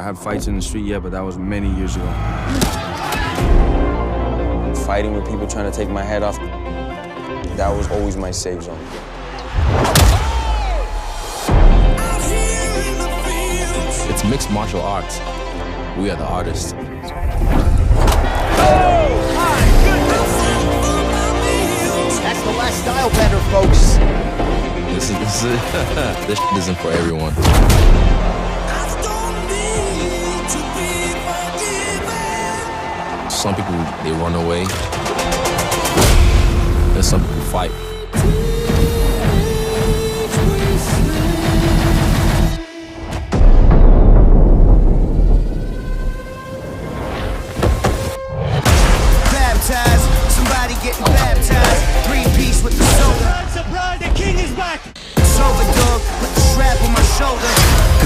I had fights in the street, yeah, but that was many years ago. Fighting with people trying to take my head off, that was always my safe zone. It's mixed martial arts. We are the artists. Oh, my goodness! That's the last style bender, folks. This isn't for everyone. Some people, they run away. There's some people fight. Baptized, somebody getting baptized. 3-piece with the soda. Surprise, the king is back! Sober dog, put the strap on my shoulder.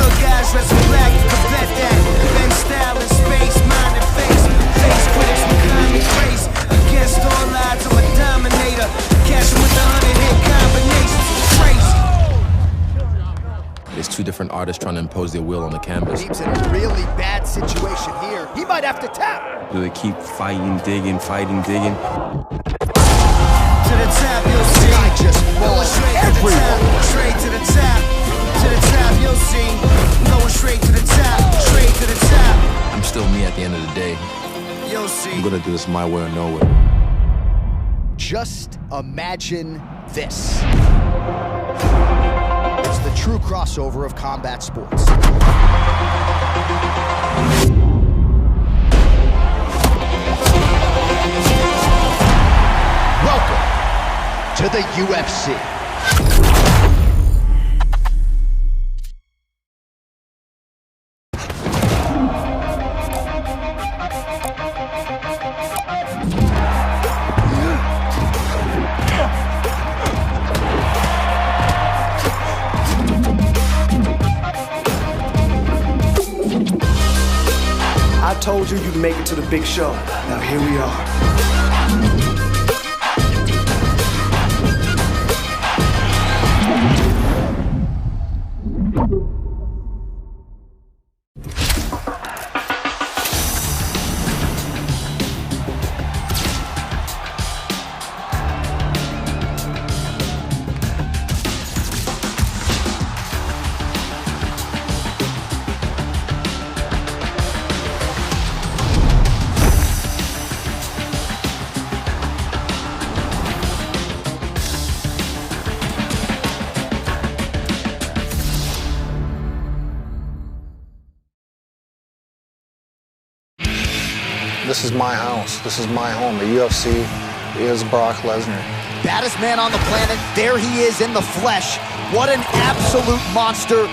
Good guys dressed in black, you can bet that. Ben style in space, mind and face. Face critics with climate grace. Against all odds, I'm a dominator. Catch him with 100-hit combinations. Crazy. There's two different artists trying to impose their will on the canvas. Team's in a really bad situation here. He might have to tap. Do they keep fighting, digging, fighting, digging? To the top, you'll see. Guy just Going straight to the top, straight to the top. To the top, you'll see. Going straight to the top, straight to the top. I'm still me at the end of the day. You'll see. I'm gonna do this my way or no way. Just imagine this. It's the true crossover of combat sports. Welcome to the UFC. I told you you'd make it to the big show. Now here we are. This is my house. This is my home. The UFC is Brock Lesnar. Baddest man on the planet, there he is in the flesh. What an absolute monster.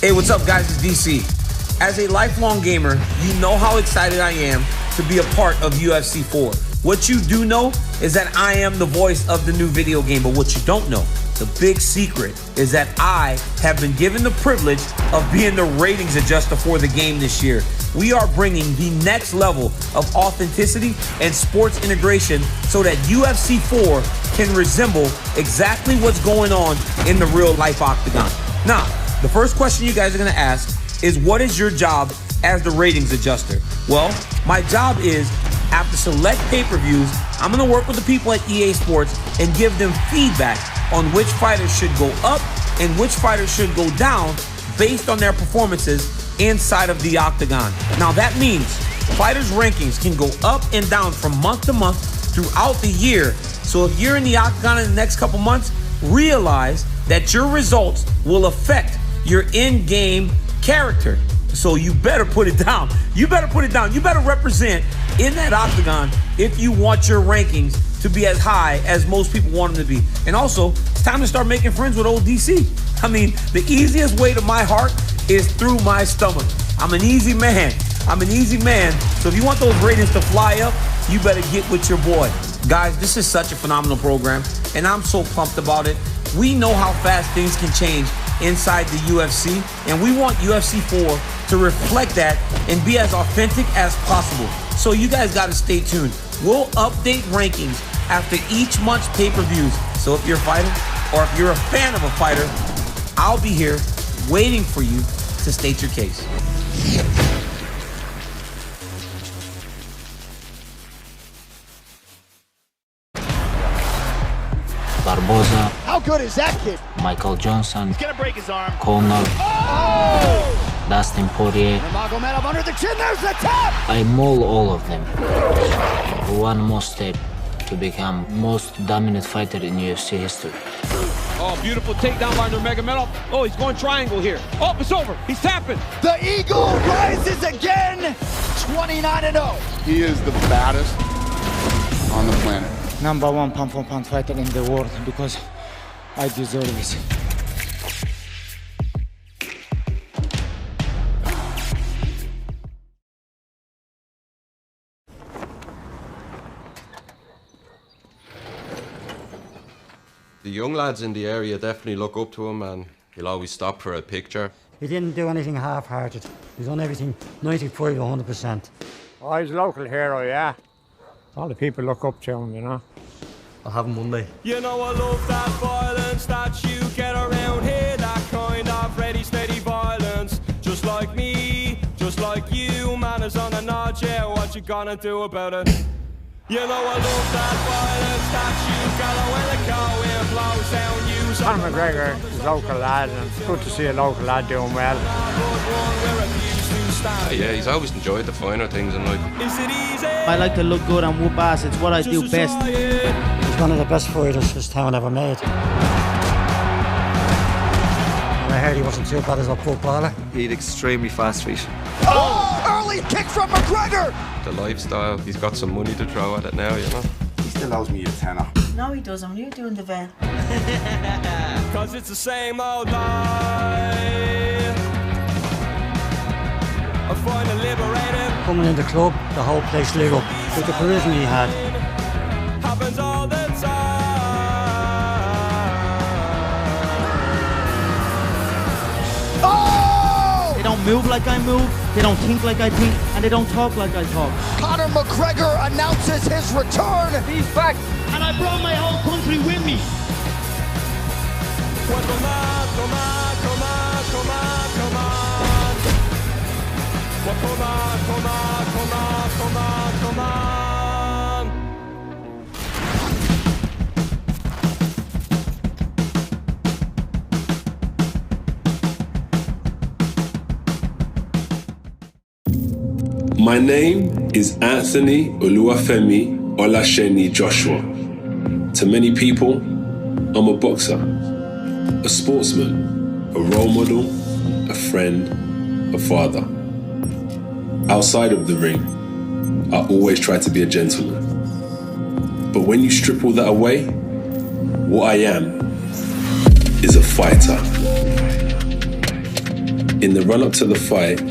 Hey, what's up, guys? It's DC. As a lifelong gamer, you know how excited I am to be a part of UFC 4. What you do know is that I am the voice of the new video game, but what you don't know, the big secret, is that I have been given the privilege of being the ratings adjuster for the game this year. We are bringing the next level of authenticity and sports integration so that UFC 4 can resemble exactly what's going on in the real life octagon. Now, the first question you guys are gonna ask is, what is your job as the ratings adjuster? Well, my job is, after select pay-per-views, I'm gonna work with the people at EA Sports and give them feedback on which fighters should go up and which fighters should go down based on their performances inside of the octagon. Now that means fighters' rankings can go up and down from month to month throughout the year. So if you're in the octagon in the next couple months, realize that your results will affect your in-game character. So you better put it down. You better put it down. You better represent in that octagon if you want your rankings to be as high as most people want them to be. And also, it's time to start making friends with old DC. I mean, the easiest way to my heart is through my stomach. I'm an easy man. I'm an easy man. So if you want those ratings to fly up, you better get with your boy. Guys, this is such a phenomenal program, and I'm so pumped about it. We know how fast things can change inside the UFC, and we want UFC 4 to reflect that and be as authentic as possible. So you guys got to stay tuned. We'll update rankings after each month's pay-per-views. So if you're a fighter, or if you're a fan of a fighter, I'll be here waiting for you to state your case. Barboza. How good is that kid? Michael Johnson. He's gonna break his arm. Conor. Oh! Dustin Poirier. Nurmagomedov under the chin. There's the tap. I maul all of them. One more step to become most dominant fighter in UFC history. Oh, beautiful takedown by Nurmagomedov. Oh, he's going triangle here. Oh, it's over. He's tapping. The Eagle rises again. 29-0. He is the baddest on the planet. #1 pound-for-pound fighter in the world because I deserve this. The young lads in the area definitely look up to him, and he'll always stop for a picture. He didn't do anything half-hearted. He's done everything 95 to 100%. Oh, he's a local hero, yeah. All the people look up to him, you know. I'll have him Monday. You know I love that violence that you get around here, that kind of ready, steady violence. Just like me, just like you, man is on a nod, yeah, what you gonna do about it? You know I love that violence that you got when the car wind blows down you. Conor McGregor is a local lad, and it's good to see a local lad doing well. Yeah, he's always enjoyed the finer things in life. I like to look good and whoop ass. It's what I do best. He's one of the best fighters this town ever made. And I heard he wasn't too bad as a footballer. He's extremely fast feet. Oh! Early kick from McGregor! The lifestyle, he's got some money to throw at it now, you know. He still owes me a tenner. No, he doesn't. You're doing the vet. Cause it's the same old life. I find it liberated. Coming in the club, the whole place lit up with the charisma he had. Happens all the time. Oh! They don't move like I move, they don't think like I think, and they don't talk like I talk. Conor McGregor announces his return. He's back, and I brought my whole country with me. Well, come on, come on, come on, come on, come on. Well, come on, come on, come on, come on, come on. My name is Anthony Oluwafemi Olasheni Joshua. To many people, I'm a boxer, a sportsman, a role model, a friend, a father. Outside of the ring, I always try to be a gentleman. But when you strip all that away, what I am is a fighter. In the run-up to the fight,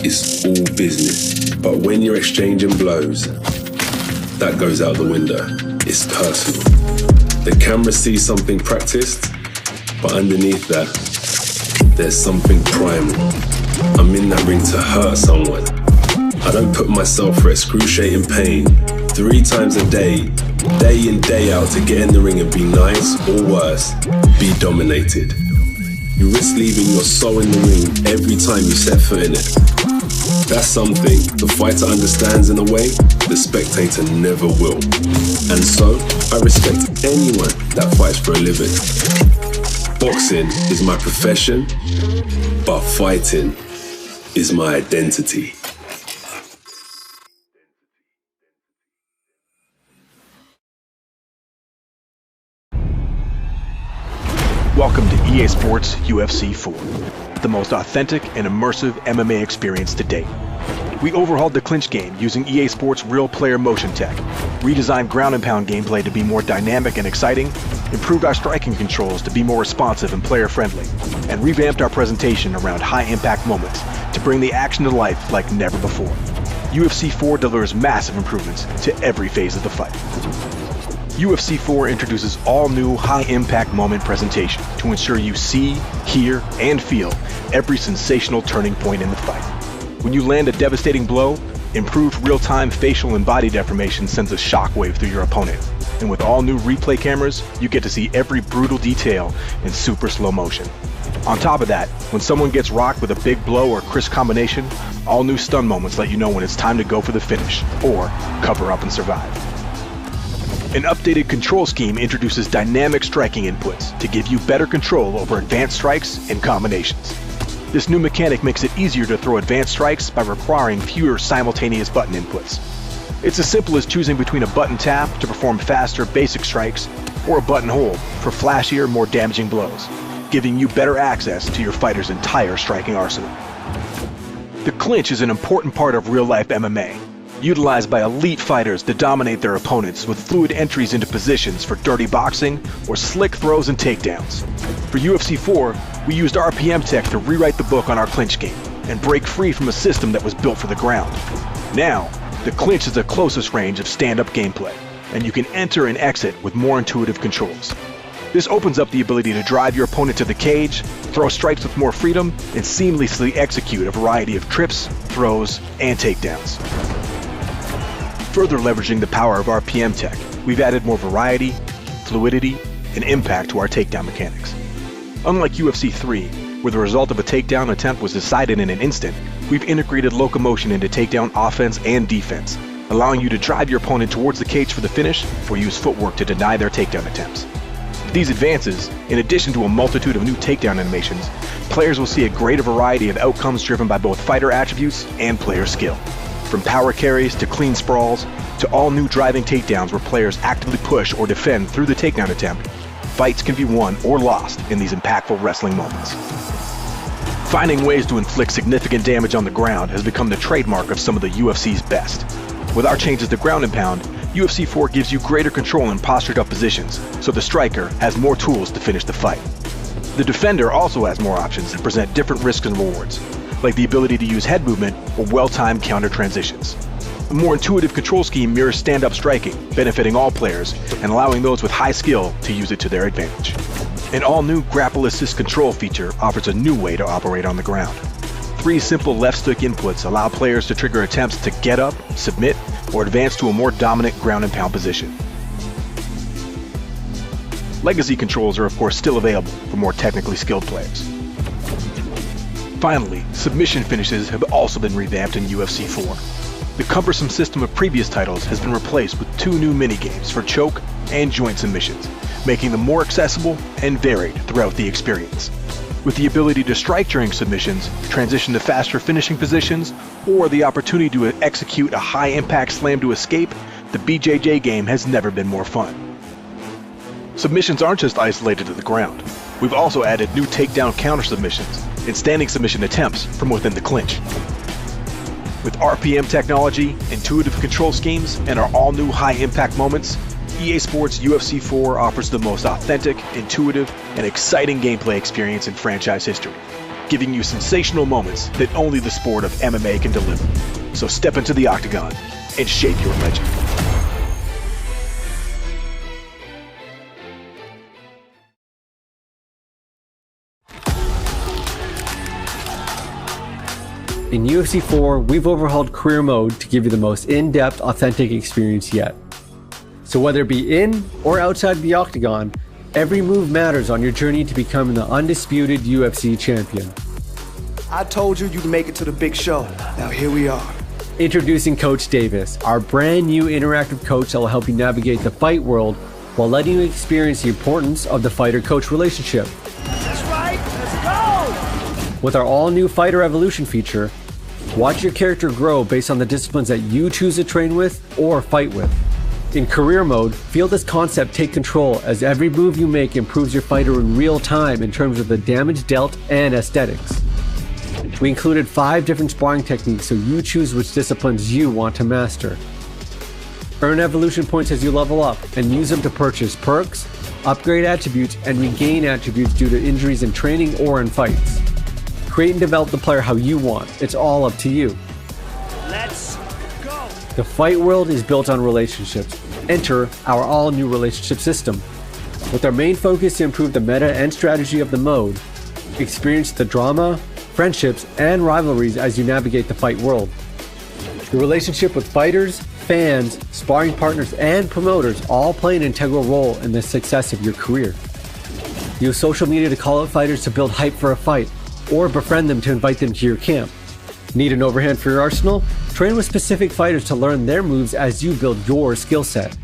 it's all business. But when you're exchanging blows, that goes out the window. It's personal. The camera sees something practiced, but underneath that, there's something primal. I'm in that ring to hurt someone. I don't put myself through excruciating pain 3 times a day in, day out, to get in the ring and be nice, or worse, be dominated. You risk leaving your soul in the ring every time you set foot in it. That's something the fighter understands in a way the spectator never will. And so, I respect anyone that fights for a living. Boxing is my profession, but fighting is my identity. Welcome to EA Sports UFC 4, the most authentic and immersive MMA experience to date. We overhauled the clinch game using EA Sports real player motion tech, redesigned ground and pound gameplay to be more dynamic and exciting, improved our striking controls to be more responsive and player friendly, and revamped our presentation around high impact moments to bring the action to life like never before. UFC 4 delivers massive improvements to every phase of the fight. UFC 4 introduces all new high-impact moment presentation to ensure you see, hear, and feel every sensational turning point in the fight. When you land a devastating blow, improved real-time facial and body deformation sends a shockwave through your opponent. And with all new replay cameras, you get to see every brutal detail in super slow motion. On top of that, when someone gets rocked with a big blow or crisp combination, all new stun moments let you know when it's time to go for the finish, or cover up and survive. An updated control scheme introduces dynamic striking inputs to give you better control over advanced strikes and combinations. This new mechanic makes it easier to throw advanced strikes by requiring fewer simultaneous button inputs. It's as simple as choosing between a button tap to perform faster basic strikes or a button hold for flashier, more damaging blows, giving you better access to your fighter's entire striking arsenal. The clinch is an important part of real-life MMA, utilized by elite fighters to dominate their opponents with fluid entries into positions for dirty boxing or slick throws and takedowns. For UFC 4, we used RPM tech to rewrite the book on our clinch game and break free from a system that was built for the ground. Now, the clinch is the closest range of stand-up gameplay, and you can enter and exit with more intuitive controls. This opens up the ability to drive your opponent to the cage, throw strikes with more freedom, and seamlessly execute a variety of trips, throws, and takedowns. Further leveraging the power of RPM tech, we've added more variety, fluidity, and impact to our takedown mechanics. Unlike UFC 3, where the result of a takedown attempt was decided in an instant, we've integrated locomotion into takedown offense and defense, allowing you to drive your opponent towards the cage for the finish or use footwork to deny their takedown attempts. With these advances, in addition to a multitude of new takedown animations, players will see a greater variety of outcomes driven by both fighter attributes and player skill. From power carries to clean sprawls, to all new driving takedowns where players actively push or defend through the takedown attempt, fights can be won or lost in these impactful wrestling moments. Finding ways to inflict significant damage on the ground has become the trademark of some of the UFC's best. With our changes to ground and pound, UFC 4 gives you greater control in postured up positions, so the striker has more tools to finish the fight. The defender also has more options that present different risks and rewards, like the ability to use head movement or well-timed counter transitions. A more intuitive control scheme mirrors stand-up striking, benefiting all players and allowing those with high skill to use it to their advantage. An all-new grapple assist control feature offers a new way to operate on the ground. 3 simple left-stick inputs allow players to trigger attempts to get up, submit, or advance to a more dominant ground and pound position. Legacy controls are of course still available for more technically skilled players. Finally, submission finishes have also been revamped in UFC 4. The cumbersome system of previous titles has been replaced with 2 new minigames for choke and joint submissions, making them more accessible and varied throughout the experience. With the ability to strike during submissions, transition to faster finishing positions, or the opportunity to execute a high-impact slam to escape, the BJJ game has never been more fun. Submissions aren't just isolated to the ground. We've also added new takedown counter submissions and standing submission attempts from within the clinch. With RPM technology, intuitive control schemes, and our all-new high-impact moments, EA Sports UFC 4 offers the most authentic, intuitive, and exciting gameplay experience in franchise history, giving you sensational moments that only the sport of MMA can deliver. So step into the octagon and shape your legend. In UFC 4, we've overhauled career mode to give you the most in-depth, authentic experience yet. So whether it be in or outside the octagon, every move matters on your journey to becoming the undisputed UFC champion. I told you you'd make it to the big show. Now here we are. Introducing Coach Davis, our brand new interactive coach that will help you navigate the fight world while letting you experience the importance of the fighter-coach relationship. That's right, let's go! With our all-new Fighter Evolution feature, watch your character grow based on the disciplines that you choose to train with or fight with. In career mode, feel this concept take control as every move you make improves your fighter in real time in terms of the damage dealt and aesthetics. We included 5 different sparring techniques so you choose which disciplines you want to master. Earn evolution points as you level up and use them to purchase perks, upgrade attributes, and regain attributes due to injuries in training or in fights. Create and develop the player how you want. It's all up to you. Let's go! The fight world is built on relationships, Enter our all-new relationship system. With our main focus to improve the meta and strategy of the mode, experience the drama, friendships, and rivalries as you navigate the fight world. Your relationship with fighters, fans, sparring partners, and promoters all play an integral role in the success of your career. Use social media to call out fighters to build hype for a fight, or befriend them to invite them to your camp. Need an overhand for your arsenal? Train with specific fighters to learn their moves as you build your skill set.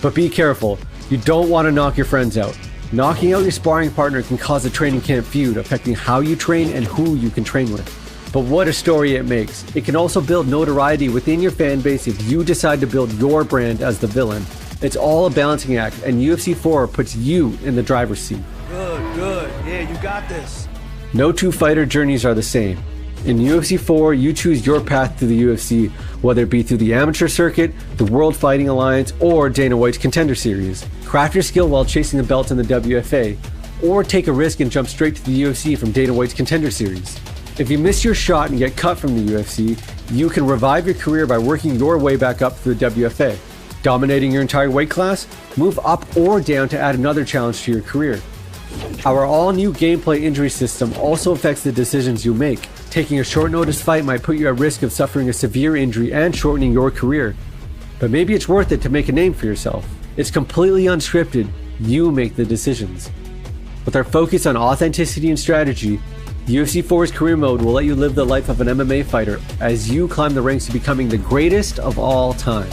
But be careful, you don't want to knock your friends out. Knocking out your sparring partner can cause a training camp feud, affecting how you train and who you can train with. But what a story it makes. It can also build notoriety within your fan base if you decide to build your brand as the villain. It's all a balancing act, and UFC 4 puts you in the driver's seat. Good. Yeah, you got this. No two fighter journeys are the same. In UFC 4, you choose your path to the UFC, whether it be through the amateur circuit, the World Fighting Alliance, or Dana White's Contender Series. Craft your skill while chasing the belt in the WFA, or take a risk and jump straight to the UFC from Dana White's Contender Series. If you miss your shot and get cut from the UFC, you can revive your career by working your way back up to the WFA. Dominating your entire weight class? Move up or down to add another challenge to your career. Our all-new gameplay injury system also affects the decisions you make. Taking a short notice fight might put you at risk of suffering a severe injury and shortening your career. But maybe it's worth it to make a name for yourself. It's completely unscripted. You make the decisions. With our focus on authenticity and strategy, UFC 4's career mode will let you live the life of an MMA fighter as you climb the ranks to becoming the greatest of all time.